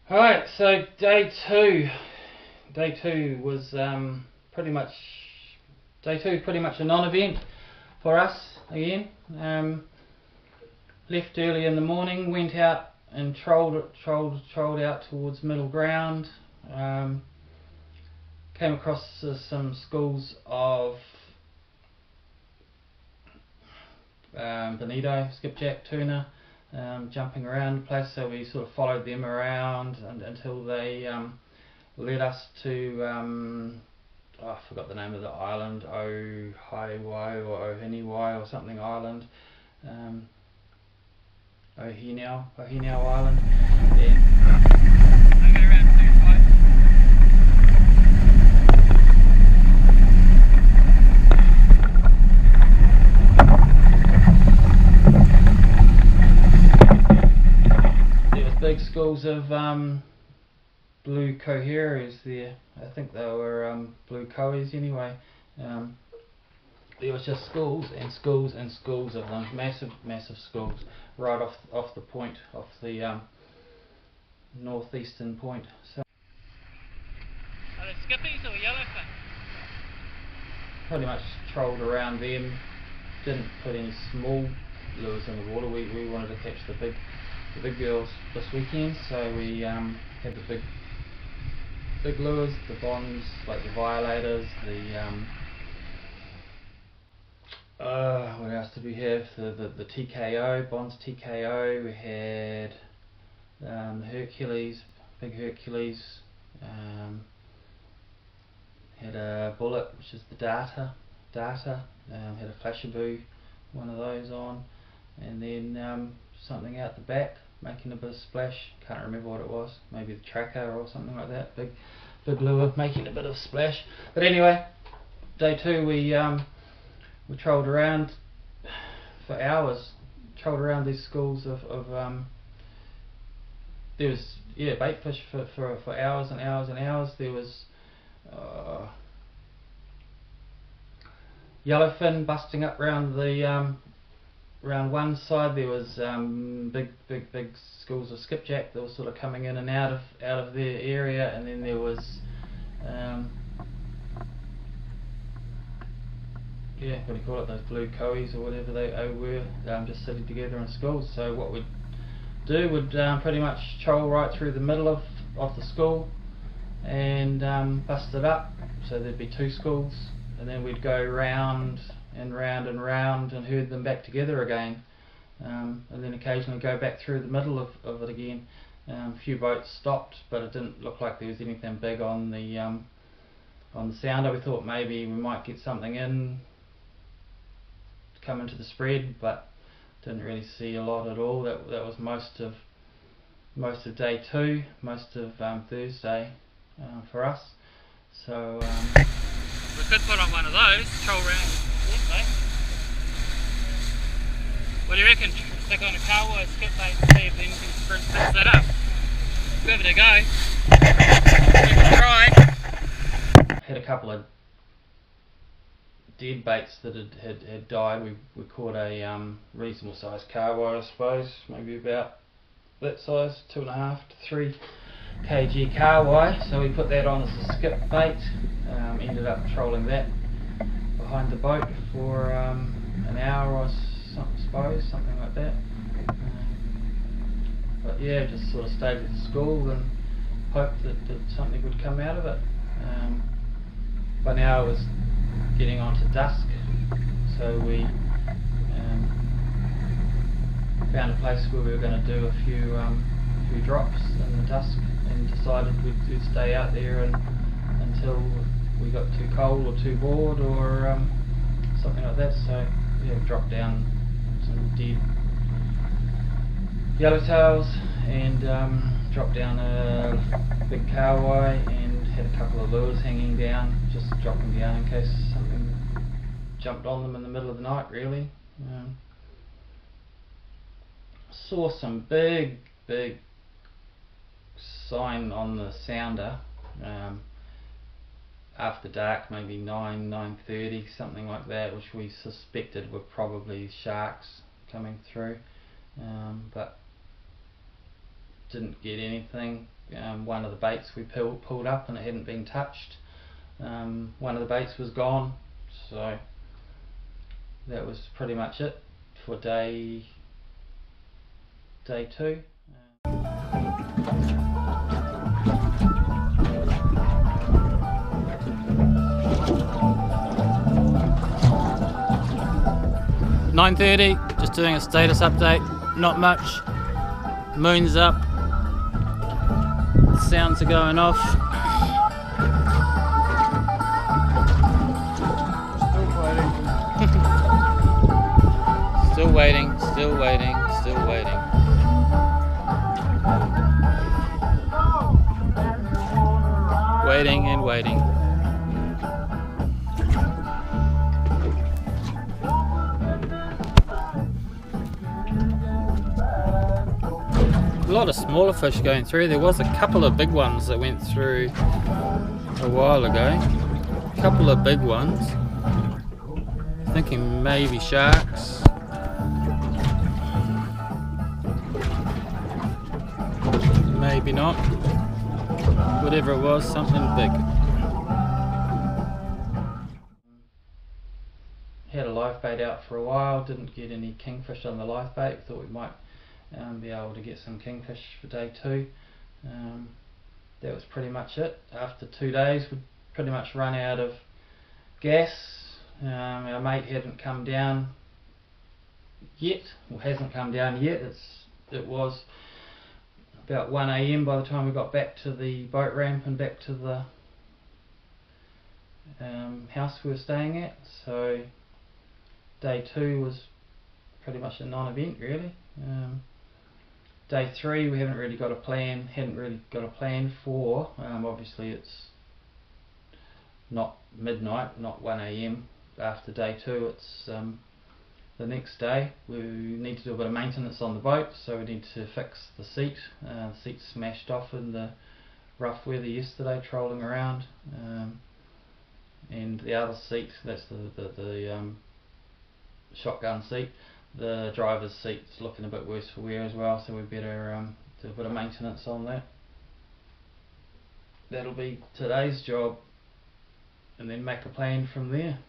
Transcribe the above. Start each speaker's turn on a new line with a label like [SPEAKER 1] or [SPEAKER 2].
[SPEAKER 1] Alright, so day two was pretty much a non-event for us again. Left early in the morning, went out and trolled out towards middle ground. Came across some schools of bonito, skipjack, tuna, jumping around the place, so we sort of followed them around until they led us to I forgot the name of the island, Ohaiwai or Ohiniwai or something island, Ohinau Island. Yeah. I got around 35. Big schools of blue koherus there. I think they were blue koes anyway. There was just schools and schools and schools of them, massive schools, right off the point, off the northeastern point. So
[SPEAKER 2] are they skippies or yellowfin?
[SPEAKER 1] pretty much trolled around them. Didn't put any small lures in the water. We wanted to catch the big girls this weekend, so we had the big lures, the bonds, like the violators, the what else did we have? The TKO, bonds TKO. We had the Hercules, big Hercules. Had a bullet, which is the data. Had a flashaboo, one of those on, and then something out the back making a bit of splash. Can't remember what it was, maybe the tracker or something like that. Big lure making a bit of splash. But anyway, day two we trolled around for hours. Trolled around these schools of there was bait fish for hours and hours and hours. There was yellowfin busting up round the round one side. There was big schools of skipjack that were sort of coming in and out of their area, and then there was what do you call it, those blue koes or whatever they were, just sitting together in schools. So what we'd do would pretty much troll right through the middle of the school and bust it up, so there'd be two schools, and then we'd go round and round and round and herd them back together again, and then occasionally go back through the middle of it again. A few boats stopped, but it didn't look like there was anything big on the sounder. We thought maybe we might get something in to come into the spread, but didn't really see a lot at all. That was most of day two, most of Thursday for us. So
[SPEAKER 2] we could put on one of those, troll round. What do you reckon? Stick on a cowboy, skip bait, see if anything picks that up. Give it a go. Give it a try.
[SPEAKER 1] Had a couple of dead baits that had died. We caught a reasonable sized cowboy, I suppose, maybe about that size, 2.5 to 3 kg cowboy. So we put that on as a skip bait. Ended up trolling that behind the boat for an hour or suppose, something like that. But yeah, just sort of stayed at the school and hoped that something would come out of it. By now it was getting on to dusk, so we found a place where we were going to do a few drops in the dusk, and decided we'd stay out there until we got too cold or too bored or something like that. So yeah, dropped down some dead yellowtails and dropped down a big cowboy, and had a couple of lures hanging down, just dropping down in case something jumped on them in the middle of the night, really. Saw some big sign on the sounder after dark, maybe 9:30, something like that, which we suspected were probably sharks coming through, but didn't get anything. One of the baits we pulled up and it hadn't been touched. One of the baits was gone, so that was pretty much it for day 2.
[SPEAKER 2] 9:30, just doing a status update, not much. Moon's up, sounds are going off. Still waiting. Still waiting, still waiting. Waiting and waiting. A lot of smaller fish going through. There was a couple of big ones that went through a while ago. A couple of big ones. Thinking maybe sharks. Maybe not. Whatever it was, something big.
[SPEAKER 1] Had a live bait out for a while, didn't get any kingfish on the live bait. Thought we might be able to get some kingfish for day 2. That was pretty much it. After 2 days we'd pretty much run out of gas. Our mate hadn't come down yet, or hasn't come down yet. It was about 1 AM by the time we got back to the boat ramp and back to the house we were staying at. So day 2 was pretty much a non-event really. Day 3 we hadn't really got a plan for. Obviously it's not midnight, not 1 AM after day 2, it's the next day. We need to do a bit of maintenance on the boat, so we need to fix the seat. The seat smashed off in the rough weather yesterday trolling around, and the other seat, that's the shotgun seat, the driver's seat's looking a bit worse for wear as well, so we better do a bit of maintenance on that. That'll be today's job, and then make a plan from there.